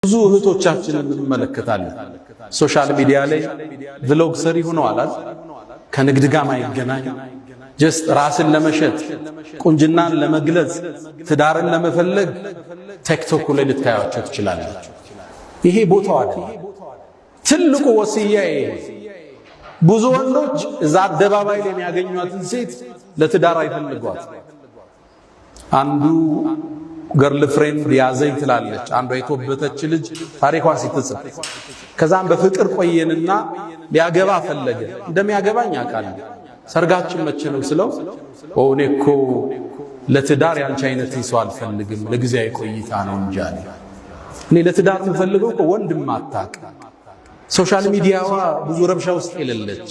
ብዙ እህቶቻችንን እንመለከታለን ሶሻል ሚዲያ ላይ ቭሎግ ሰሪ ሆነዋል ከንግድ ጋር ማይገናኝ ጀስት ራስን ለመሸጥ ቁንጅናን ለመግለጽ ትዳርን ለመፈለግ ቲክቶክ ላይ ልታያቸው ትችላላችሁ። ይሄ ቦታው አይደለም። ትልቁ ወሲያዬ ብዙ ወንዶች እዛ አደባባይ ላይ የሚያገኙትን ሴት ለትዳር አይፈልጓት። አንዱ ገርል ፍሬንድ ያዘኝ ትላለች፣ አንዷ የተወበተች ልጅ ታሪኳን ሲትጽፍ ከዛም በፍቅር ቆየንና ሊያገባ ፈለገ። እንደሚያገባኝ አውቃለሁ። ሰርጋችን መቼ ነው ስለው እኔ እኮ ለትዳር ያንቺ አይነት ሰው አልፈልግም ለጊዜያዊ ቆይታ ነው እንጂ አለ። እኔ ለትዳር የምፈልገው እኮ ወንድም አታውቅ ሶሻል ሚዲያዋ ብዙ ረብሻ ውስጥ የሌለች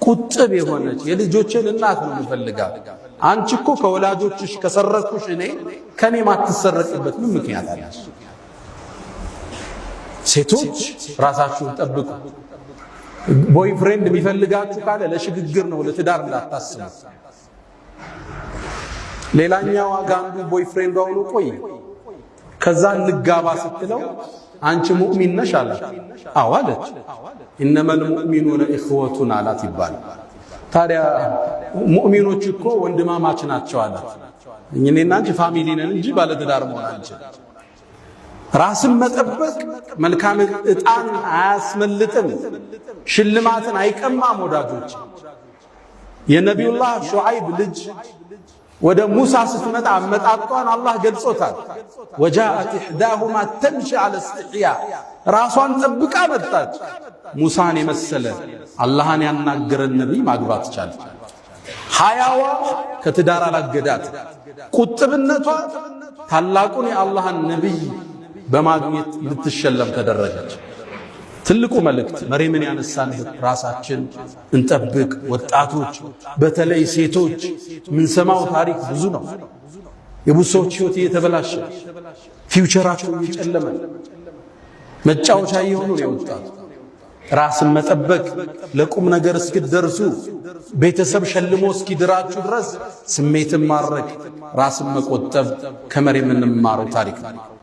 ቁጥብ የሆነች የልጆችን እናት ነው የምፈልጋት። አንቺ እኮ ከወላጆችሽ ከሰረኩሽ እኔ ከኔ ማትሰረቅበት ምን ምክንያት አለ? ሴቶች ራሳችሁን ጠብቁ። ቦይ ፍሬንድ የሚፈልጋችሁ ካለ ለሽግግር ነው ለትዳር እንዳታስቡ። ሌላኛው አንዱ ቦይ ፍሬንድ አሁን ቆይ ከዛ ልጋባ ስትለው አንቺ ሙእሚን ነሽ አላት። አዎ አለች። ኢነመል ሙእሚኑነ ኢኽወቱን አላት ይባላል። ታዲያ ሙእሚኖች እኮ ወንድማማች ናቸው አላት። እኔና አንቺ ፋሚሊ ነን እንጂ ባለትዳር መሆን አንችልም። ራስን መጠበቅ መልካም ዕጣን አያስመልጥም፣ ሽልማትን አይቀማም። ወዳጆች የነቢዩላህ ሹዓይብ ልጅ ወደ ሙሳ ስትመጣ አመጣጧን አላህ ገልጾታል። ወጃአት ኢሕዳሁማ ተምሺ ዐለ እስትሕያ ራሷን ጠብቃ መጣች። ሙሳን የመሰለ አላህን ያናገረን ነቢይ ማግባት ቻለች። ሐያዋ ከትዳር አላገዳት። ቁጥብነቷ ታላቁን የአላህን ነቢይ በማግኘት ልትሸለም ተደረገች። ትልቁ መልእክት መርየምን ያነሳንበት ራሳችን እንጠብቅ። ወጣቶች በተለይ ሴቶች ምንሰማው ታሪክ ብዙ ነው። የብዙ ሰዎች ሕይወት እየተበላሸ ፊውቸራቸው እየጨለመ መጫወቻ እየሆኑ ነው የወጣቱ። ራስን መጠበቅ ለቁም ነገር እስኪደርሱ ቤተሰብ ሸልሞ እስኪድራችሁ ድረስ ስሜትን ማረክ ራስን መቆጠብ ከመርየም የምንማረው ታሪክ ነው።